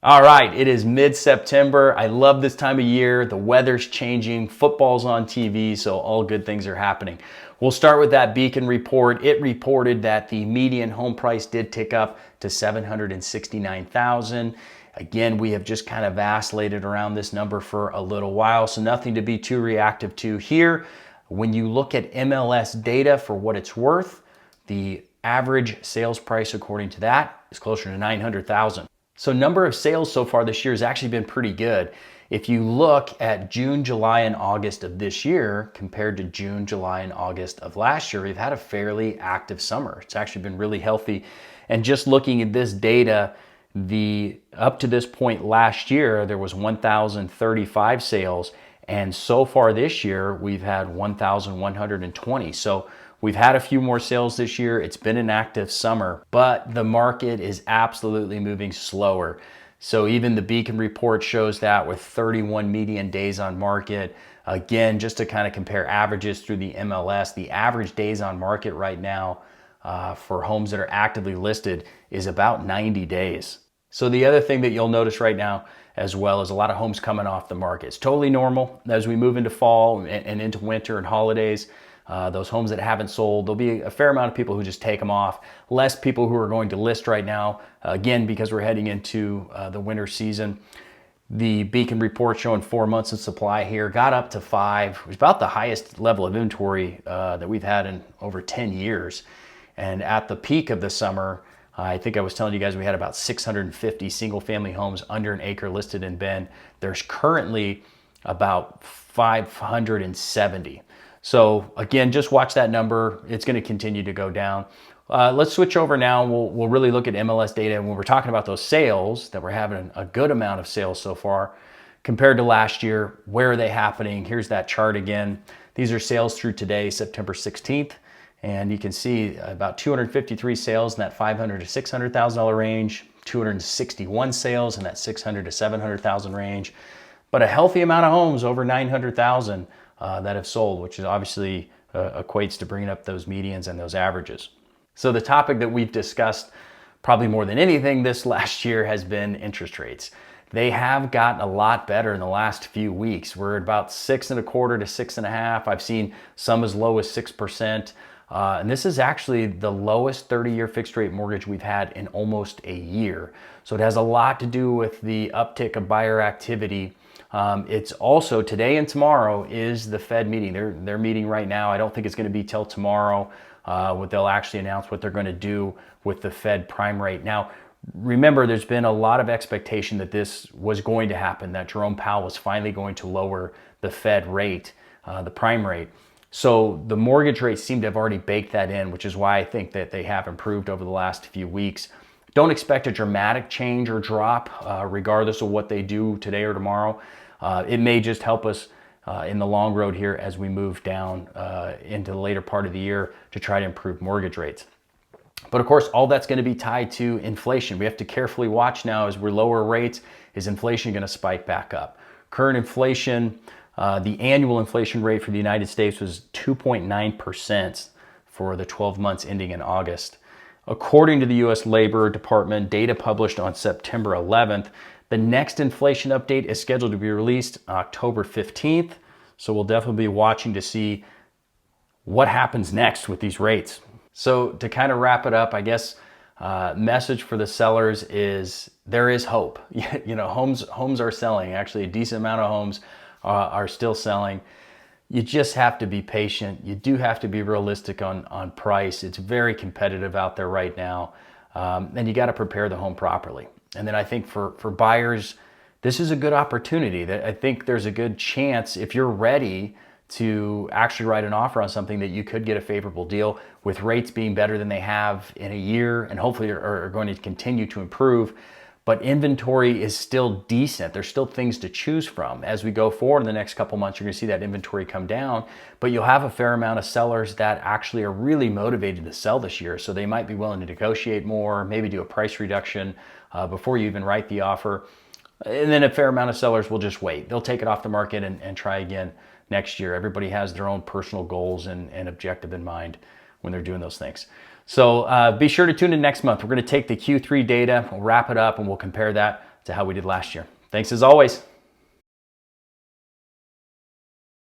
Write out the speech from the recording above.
All right, it is mid-September. I love this time of year. The weather's changing, football's on TV, so all good things are happening. We'll start with that Beacon report. It reported that the median home price did tick up to $769,000. Again, we have just kind of vacillated around this number for a little while, so nothing to be too reactive to here. When you look at MLS data for what it's worth, the average sales price according to that is closer to $900,000. So number of sales so far this year has actually been pretty good. If you look at June, July, and August of this year compared to June, July, and August of last year, we've had a fairly active summer. It's actually been really healthy. And just looking at this data, up to this point last year, there was 1,035 sales. And so far this year, we've had 1,120. So we've had a few more sales this year. It's been an active summer, but the market is absolutely moving slower. So even the Beacon report shows that with 31 median days on market. Again, just to kind of compare averages through the MLS, the average days on market right now for homes that are actively listed is about 90 days. So the other thing that you'll notice right now as well is a lot of homes coming off the market. It's totally normal as we move into fall and into winter and holidays. Those homes that haven't sold, there'll be a fair amount of people who just take them off. Less people who are going to list right now, again, because we're heading into the winter season. The Beacon report showing 4 months of supply here got up to 5. It was about the highest level of inventory that we've had in over 10 years. And at the peak of the summer, I think I was telling you guys we had about 650 single-family homes under an acre listed in Bend. There's currently about 570. So again, just watch that number. It's going to continue to go down. Let's switch over now. We'll really look at MLS data. And when we're talking about those sales, that we're having a good amount of sales so far compared to last year. Where are they happening? Here's that chart again. These are sales through today, September 16th. And you can see about 253 sales in that $500,000 to $600,000 range, 261 sales in that $600,000 to $700,000 range, but a healthy amount of homes over 900,000 that have sold, which is obviously equates to bringing up those medians and those averages. So the topic that we've discussed probably more than anything this last year has been interest rates. They have gotten a lot better in the last few weeks. We're at about 6.25% to 6.5%. I've seen some as low as 6%. And this is actually the lowest 30-year fixed rate mortgage we've had in almost a year. So it has a lot to do with the uptick of buyer activity. It's also today and tomorrow is the Fed meeting. They're meeting right now. I don't think it's going to be till tomorrow when they'll actually announce what they're going to do with the Fed prime rate. Now, remember, there's been a lot of expectation that this was going to happen, that Jerome Powell was finally going to lower the Fed rate, the prime rate. So the mortgage rates seem to have already baked that in, which is why I think that they have improved over the last few weeks. Don't expect a dramatic change or drop regardless of what they do today or tomorrow. It may just help us in the long road here as we move down into the later part of the year to try to improve mortgage rates. But of course, all that's going to be tied to inflation. We have to carefully watch now as we're lower rates. Is inflation going to spike back up? Current inflation, the annual inflation rate for the United States was 2.9% for the 12 months ending in August. According to the U.S. Labor Department, data published on September 11th, the next inflation update is scheduled to be released October 15th. So we'll definitely be watching to see what happens next with these rates. So to kind of wrap it up, I guess message for the sellers is there is hope. You know, homes are selling. Actually, a decent amount of homes are still selling. You just have to be patient. You do have to be realistic on price. It's very competitive out there right now. And you got to prepare the home properly. And then I think for buyers, this is a good opportunity. That I think there's a good chance if you're ready to actually write an offer on something that you could get a favorable deal with rates being better than they have in a year and hopefully are going to continue to improve. But inventory is still decent. There's still things to choose from. As we go forward in the next couple months, you're gonna see that inventory come down, but you'll have a fair amount of sellers that actually are really motivated to sell this year. So they might be willing to negotiate more, maybe do a price reduction before you even write the offer. And then a fair amount of sellers will just wait. They'll take it off the market and try again next year. Everybody has their own personal goals and objective in mind when they're doing those things. So be sure to tune in next month. We're going to take the Q3 data, we'll wrap it up, and we'll compare that to how we did last year. Thanks as always.